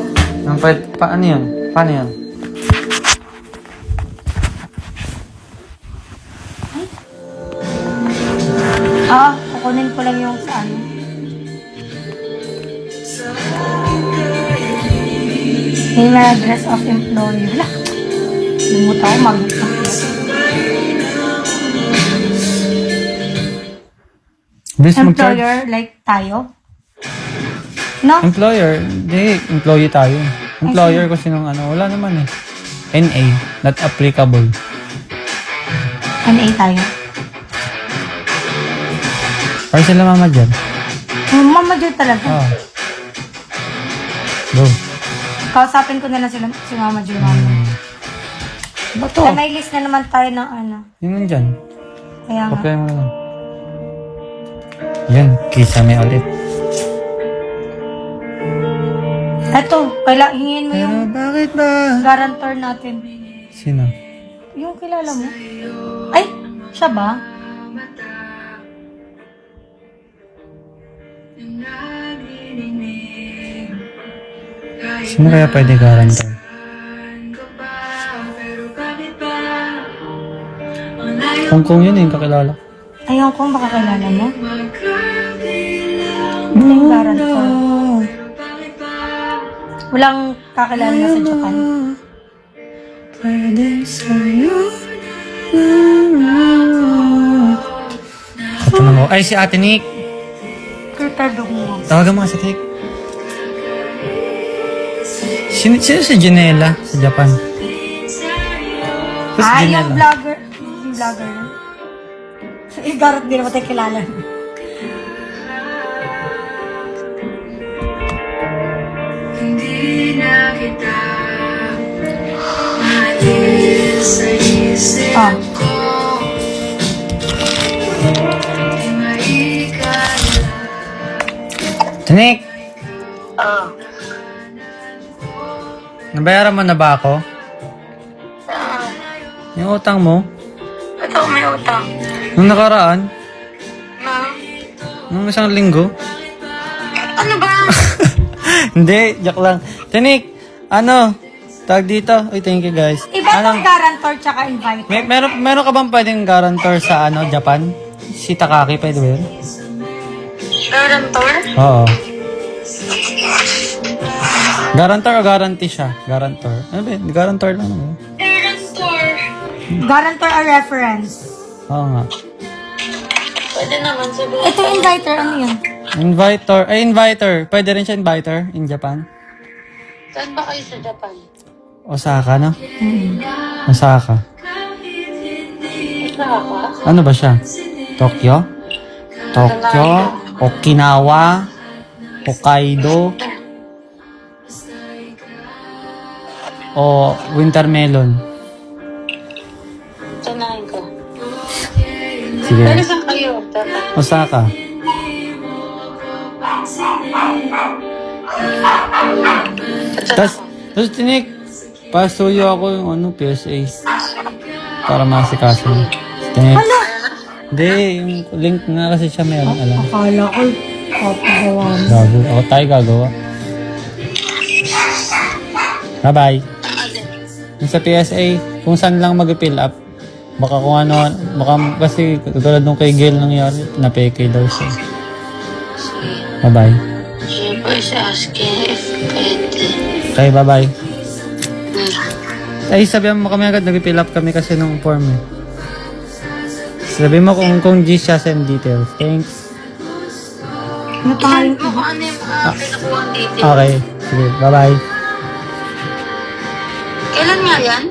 Paano yun? Paano yun? Kukunin ko lang yung sa ano. Email address of employee. Wala. Lumut ako employer, like tayo? No? Employer? Hindi. Employee tayo. Employer kasi nung ano. Wala naman eh. NA. Not applicable. NA tayo. Para sila mama dyan. Mama dyan talaga. Oh. Go. Kausapin ko na lang sila, si Mama Joy Mama. Ba to? Kaya may list na naman tayo ng ano. Yun nandyan. Kaya nga. Apply mo na lang. Yan. Kisame ulit. Eto, hingin mo yung bakit ba? guarantor natin. Sino? Yung kilala mo? Ay, siya ba? Sino kaya pwede guarantor? Kung yun yung kakilala. Ayaw kong baka kilala mo. Ano yung guarantor? Walang kakilala na sa Japan. Katanong mo. Ay, si Ate Nick. Kurtadong mo. Tawagan mo si Nick. Sino si Janela sa Japan? Who's Ay, Janela? yung vlogger. Yung vlogger. Garot din naman tayo kilala. Hindi na kita maalis sa isip ko. Di maikala. Nick! Nabayaran mo na ba ako? Yung utang mo? Ito, may utang. Nung nakaraan? Na? Nung isang linggo? Ano ba? Hindi, joke lang. Tinik, ano? Tag dito. Uy, thank you guys. Iba tong guarantor tsaka invite. Meron ka bang pwedeng guarantor sa Japan? Si Takaki, pwede ba yun? Guarantor? Oo. Guarantor o guarantee siya? Guarantor. Ano ba yun? Guarantor lang. Ano? Guarantor. Guarantor or reference. Oo nga. Pwede naman sabihin. Ito inviter, ano yan? Inviter. Pwede rin siya inviter in Japan. Saan ba kayo sa Japan? Osaka, no? Osaka. Osaka? Ano ba siya? Tokyo? Okinawa? Hokkaido? O wintermelon? Sanahin ko. Sige. Pero saan kayo? Japan? Osaka. Tapos tinik, pasuyo ako yung PSA. Para masikaso niya. Tinik. Hindi, yung link nga kasi siya meron, alam. Akala ko, papagawa mo. Gago. Ako tayo gagawa. Bye-bye. Yung sa PSA, kung saan lang mag-fill up. Baka kung ano, baka kasi tulad nung kay Gail nangyari, na-peke daw siya. Bye-bye. She was asking if pwede. Okay, bye-bye. Ay, sabihan mo kami agad, nag-fill up kami kasi nung form eh. Sabihin mo kung G siya, send details. Thanks. Ano pangalan Saan mo ano yung mga pinakuha dito? Okay, sige, bye-bye. Kailan nga yan?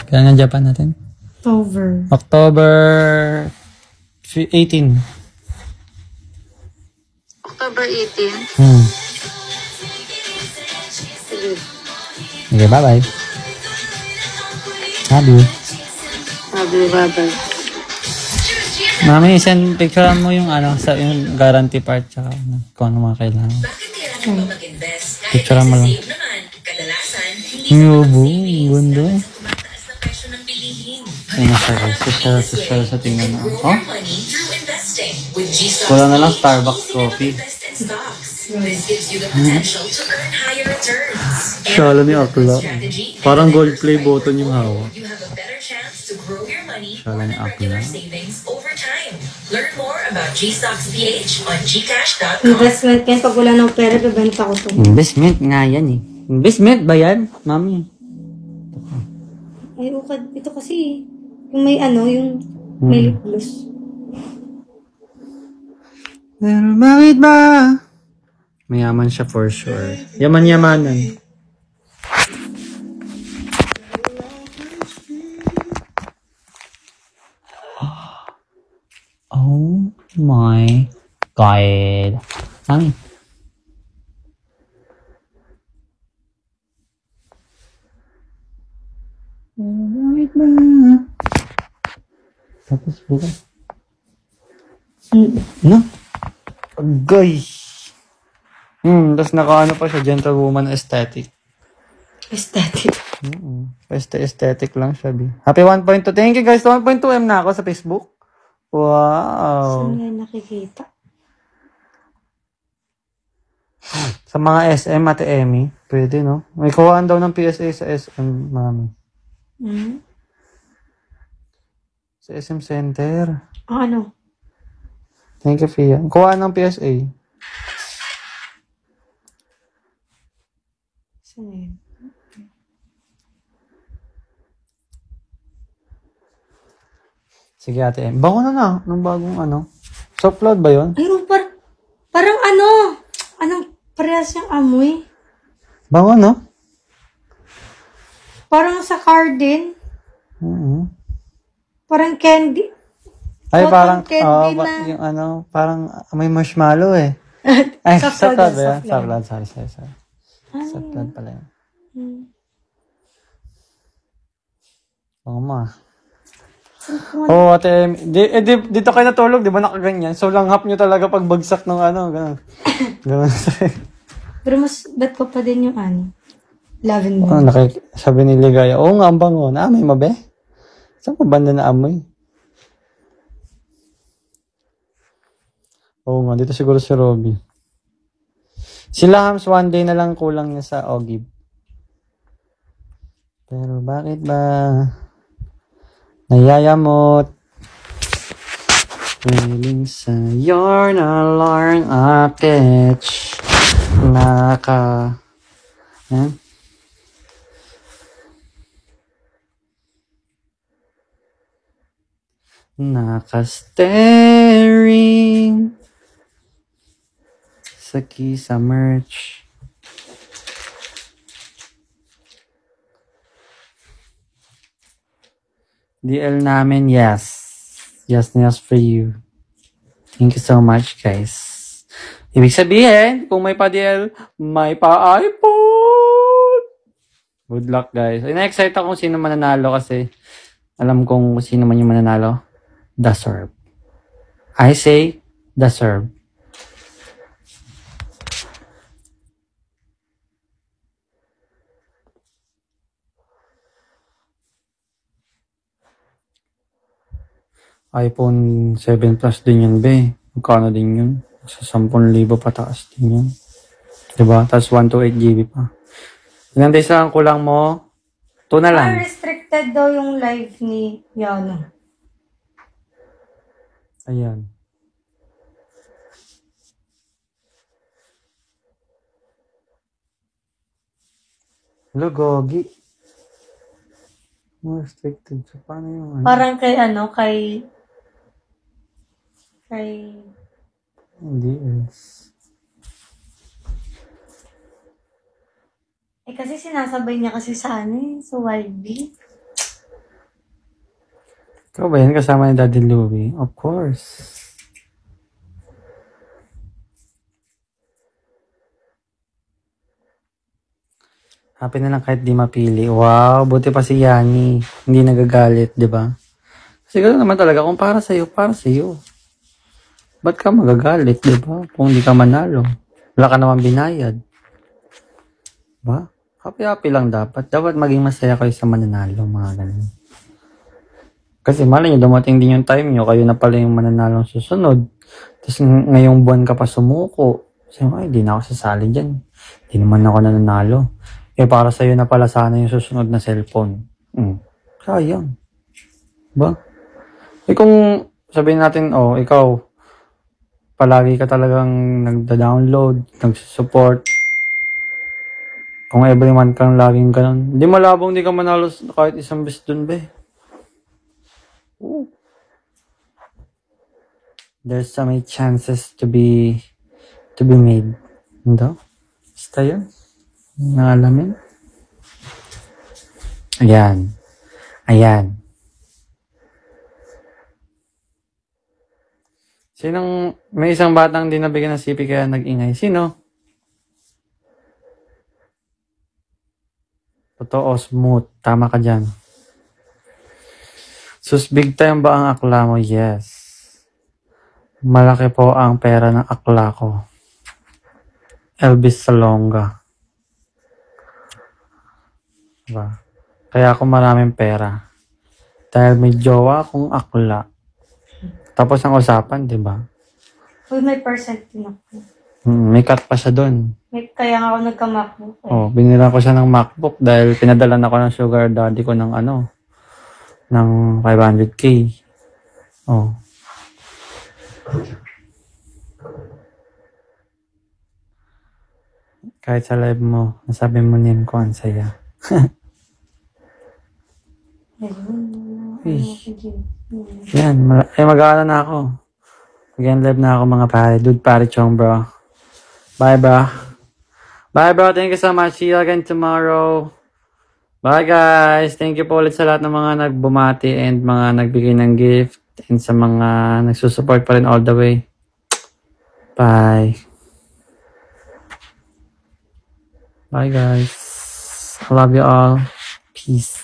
Kailan nga Japan natin? October 18. October 18? Sige. Okay, bye-bye. Love you. Bye-bye. Mami, send picture mo yung sa yung guarantee part tsaka kung ano mga kailangan. Picture mo lang. Yubo, gundo. Ay, social sa tingnan na. Oh? Wala na lang Starbucks coffee. Shala ni Akla. Parang gold play button yung hawak. Shala ni Akla. Learn more about G-Stocks PH on gcash.com. Investment yan. Pag wala ng pera, bibenta ko to. Investment nga yan eh. Investment ba yan, mami? Ay, ukad. Ito kasi, yung may yung may lip gloss. Pero bakit ba? Mayaman siya for sure. Yaman-yamanan. Oh my God. Mami. Bakit ba? Tapos bukas. No? Guys. Tapos nakaano pa siya, gentlewoman aesthetic. Aesthetic. Aesthetic lang siya, Bi. Happy 1.2. Thank you guys. 1.2M na ako sa Facebook. Wow. Saan yan nakikita? Sa mga SM, Ate Emmy. Pwede, no? May kuhaan daw ng PSA sa SM, mami. Sa SM Center. Ano? Thank you, Fia. Kuhaan ng PSA. Saan yun? Sige, Ate Emmy. Bango na. Nung bagong Soft load ba yun? Ay, parang anong parehas yung amoy? Bango, no? Parang sa car din. Parang candy. Ay, Cotton parang, candy na. yung parang may marshmallow eh. Ay, soft load ba yan? Soft load, sorry. Soft load pala yun. Oo, ma. Oo, Ate, dito kayo natulog, di ba nakaganyan? So, langhap nyo talaga pag bagsak ng gano'n. Gano'n. Pero mas bet ko pa din yung lavender. Sabi ni Ligaya, oo nga, ang bango. Naamoy mo, be? Saan ko banda na amoy? Oo nga, dito siguro si Robby. Sila Hams, one day na lang kulang niya sa Ogib. Pero bakit ba nayayamot? Feeling sa you're not learn a catch. Yan. Naka-staring sa Kisa merch. DL namin, yes. Yes for you. Thank you so much, guys. Ibig sabihin, kung may pa-DL, may pa-iPhone! Good luck, guys. Na-excite ako kung sino mananalo kasi alam kong sino man yung mananalo. Deserve. I say, deserve. iPhone 7 Plus din yun, be. Magkano din yun? Sa 10,000 pataas din yun. Diba? Tapos 128 GB pa. Ilang days lang kulang mo? 2 na lang. Restricted daw yung live ni Yana. Ayan. Hello, Gogi. More restricted. So, paano yung ano? Parang kay Hindi else. kasi sinasabay niya kasi sa sa Wild Bee. Ikaw ba yan kasama ni Daddy Louie? Of course. Happy na lang kahit di mapili. Wow, buti pa si Yani. Hindi nagagalit, di ba? Kasi gano'n naman talaga, kung para sa'yo, para sa'yo. Ba't ka magagalit, di ba? Kung di ka manalo. Wala ka naman binayad. Ba? Happy-happy lang dapat. Dapat maging masaya kayo sa mananalo, mga ganun. Kasi malay nyo, dumating din yung time nyo, kayo na pala yung mananalong susunod. Tapos ngayong buwan ka pa sumuko. Sabi mo, ay, di na ako sasali dyan. Di naman ako nananalo. Para sa'yo na pala sana yung susunod na cellphone. Sayang. Ba? Kung sabihin natin, ikaw, palagi ka talagang nagda-download, nagsusupport. Kung every month kang laging ganun. Hindi malabong di ka manalo kahit isang beses dun, be. There's so many chances to be made. Hindi? Basta yun. Nangalamin. Ayan. May isang batang di nabigyan ng CP kaya nag-ingay. Sino? Totoo, smooth. Tama ka dyan. Sus, big time ba ang akla mo? Yes. Malaki po ang pera ng akla ko. Elvis Salonga. Diba? Kaya ako maraming pera. Dahil may jowa akong akla. Tapos ang usapan, diba? Uy, may percent din ako. May cut pa siya doon. Kaya nga ako nagka-MacBook. Binila ko siya ng MacBook dahil pinadalan ako ng sugar daddy ko ng ng 500K. Kahit sa live mo, nasabi mo din ko ang saya. Yan, mag-aala na ako. Again, live na ako mga pare. Dude, pare chong, bro. Bye, bro. Bye, bro. Thank you so much. See you again tomorrow. Bye, guys. Thank you po ulit sa lahat ng mga nagbumati and mga nagbigay ng gift and sa mga nagsusupport pa rin all the way. Bye. Bye, guys. I love you all. Peace.